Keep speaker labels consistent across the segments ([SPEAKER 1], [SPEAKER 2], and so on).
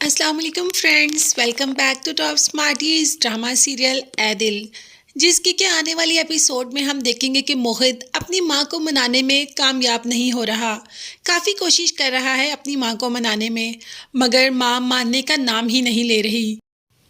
[SPEAKER 1] अस्सलाम वालेकुम friends, welcome back to top smarties drama serial Ae Dil. जिसकी के आने वाली एपिसोड में हम देखेंगे कि मोहित अपनी मां को मनाने में कामयाब नहीं हो रहा। काफ़ी कोशिश कर रहा है अपनी मां को मनाने में, मगर मां मानने का नाम ही नहीं ले रही।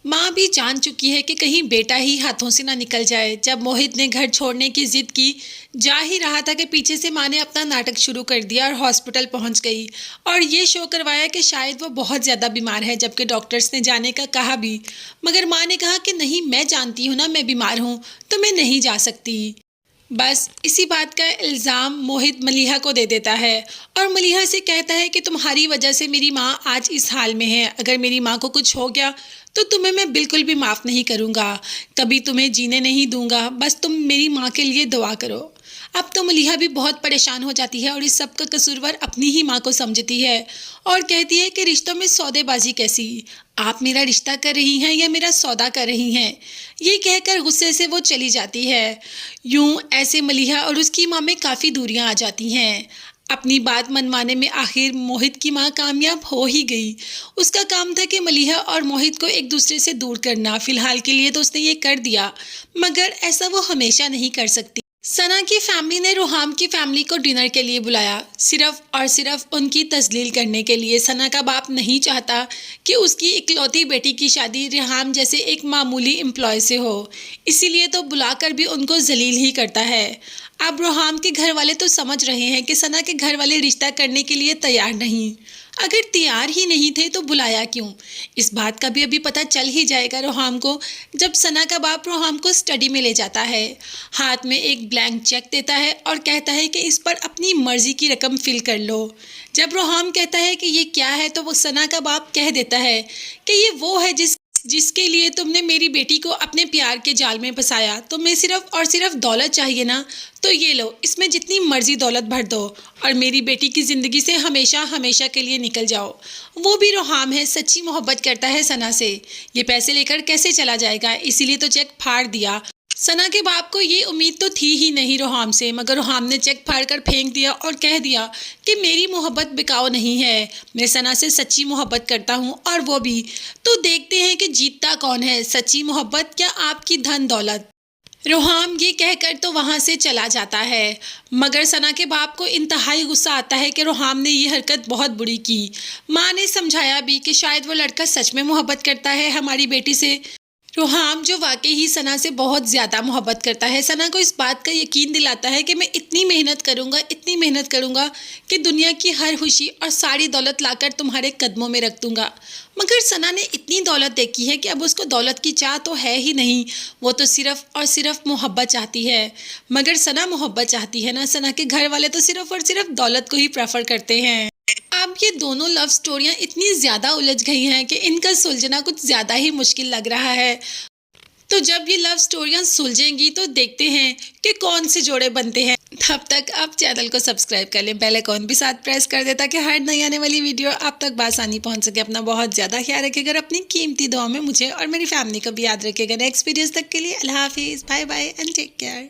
[SPEAKER 1] माँ भी जान चुकी है कि कहीं बेटा ही हाथों से ना निकल जाए। जब मोहित ने घर छोड़ने की जिद की, जा ही रहा था कि पीछे से माँ ने अपना नाटक शुरू कर दिया और हॉस्पिटल पहुंच गई और ये शो करवाया कि शायद वो बहुत ज़्यादा बीमार है, जबकि डॉक्टर्स ने जाने का कहा भी। मगर माँ ने कहा कि नहीं, मैं जानती हूँ ना मैं बीमार हूँ, तो मैं नहीं जा सकती। बस इसी बात का इल्ज़ाम मोहित मलिहा को दे देता है और मलिहा से कहता है कि तुम्हारी वजह से मेरी माँ आज इस हाल में है। अगर मेरी माँ को कुछ हो गया तो तुम्हें मैं बिल्कुल भी माफ़ नहीं करूँगा, कभी तुम्हें जीने नहीं दूंगा। बस तुम मेरी माँ के लिए दुआ करो। अब तो मलिहा भी बहुत परेशान हो जाती है और इस सब का कसूरवार अपनी ही माँ को समझती है और कहती है कि रिश्तों में सौदेबाजी कैसी, आप मेरा रिश्ता कर रही हैं या मेरा सौदा कर रही हैं। ये कहकर गुस्से से वो चली जाती है। यूं ऐसे मलिहा और उसकी माँ में काफ़ी दूरियां आ जाती हैं। अपनी बात मनवाने में आखिर मोहित की माँ कामयाब हो ही गई। उसका काम था कि मलिहा और मोहित को एक दूसरे से दूर करना। फिलहाल के लिए तो उसने ये कर दिया, मगर ऐसा वो हमेशा नहीं कर सकती। सना की फैमिली ने रुहाम की फैमिली को डिनर के लिए बुलाया, सिर्फ और सिर्फ उनकी तजलील करने के लिए। सना का बाप नहीं चाहता कि उसकी इकलौती बेटी की शादी रुहाम जैसे एक मामूली एम्प्लॉय से हो, इसीलिए तो बुलाकर भी उनको जलील ही करता है। अब रुहाम के घर वाले तो समझ रहे हैं कि सना के घर वाले रिश्ता करने के लिए तैयार नहीं। अगर तैयार ही नहीं थे तो बुलाया क्यों? इस बात का भी अभी पता चल ही जाएगा रुहाम को, जब सना का बाप रुहाम को स्टडी में ले जाता है। हाथ में एक ब्लैंक चेक देता है और कहता है कि इस पर अपनी मर्जी की रकम फिल कर लो। जब रुहाम कहता है कि ये क्या है, तो वो सना का बाप कह देता है कि ये वो है जिसके लिए तुमने मेरी बेटी को अपने प्यार के जाल में फंसाया। तुम्हें सिर्फ और सिर्फ दौलत चाहिए ना, तो ये लो, इसमें जितनी मर्जी दौलत भर दो और मेरी बेटी की ज़िंदगी से हमेशा हमेशा के लिए निकल जाओ। वो भी रुहाम है, सच्ची मोहब्बत करता है सना से, ये पैसे लेकर कैसे चला जाएगा, इसीलिए तो चेक फाड़ दिया। सना के बाप को ये उम्मीद तो थी ही नहीं रुहाम से, मगर रुहाम ने चेक फाड़कर फेंक दिया और कह दिया कि मेरी मोहब्बत बिकाऊ नहीं है, मैं सना से सच्ची मोहब्बत करता हूँ और वो भी। तो देखते हैं कि जीतता कौन है, सच्ची मोहब्बत या आपकी धन दौलत। रुहाम ये कहकर तो वहाँ से चला जाता है, मगर सना के बाप को इंतहाई गुस्सा आता है कि रुहाम ने ये हरकत बहुत बुरी की। माँ ने समझाया भी कि शायद वो लड़का सच में मोहब्बत करता है हमारी बेटी से। रुहाम जो वाकई ही सना से बहुत ज़्यादा मोहब्बत करता है, सना को इस बात का यकीन दिलाता है कि मैं इतनी मेहनत करूँगा, इतनी मेहनत करूँगा कि दुनिया की हर खुशी और सारी दौलत लाकर तुम्हारे कदमों में रख दूँगा। मगर सना ने इतनी दौलत देखी है कि अब उसको दौलत की चाह तो है ही नहीं, वो तो सिर्फ़ और सिर्फ मोहब्बत चाहती है। मगर सना मोहब्बत चाहती है ना, सना के घर वाले तो सिर्फ़ और सिर्फ दौलत को ही प्रेफर करते हैं। अब ये दोनों लव स्टोरियां इतनी ज़्यादा उलझ गई हैं कि इनका सुलझना कुछ ज़्यादा ही मुश्किल लग रहा है। तो जब ये लव स्टोरियां सुलझेंगी तो देखते हैं कि कौन से जोड़े बनते हैं। तब तक आप चैनल को सब्सक्राइब कर लें, बेल आइकॉन भी साथ प्रेस कर दें ताकि हर नई आने वाली वीडियो आप तक बआसानी पहुंच सके। अपना बहुत ज़्यादा ख्याल रखिएगा, अपनी कीमती दुआ में मुझे और मेरी फैमिली को भी याद रखिएगा। नेक्स्ट वीडियोज़ तक के लिए अल्लाह हाफिज़, bye bye and take care.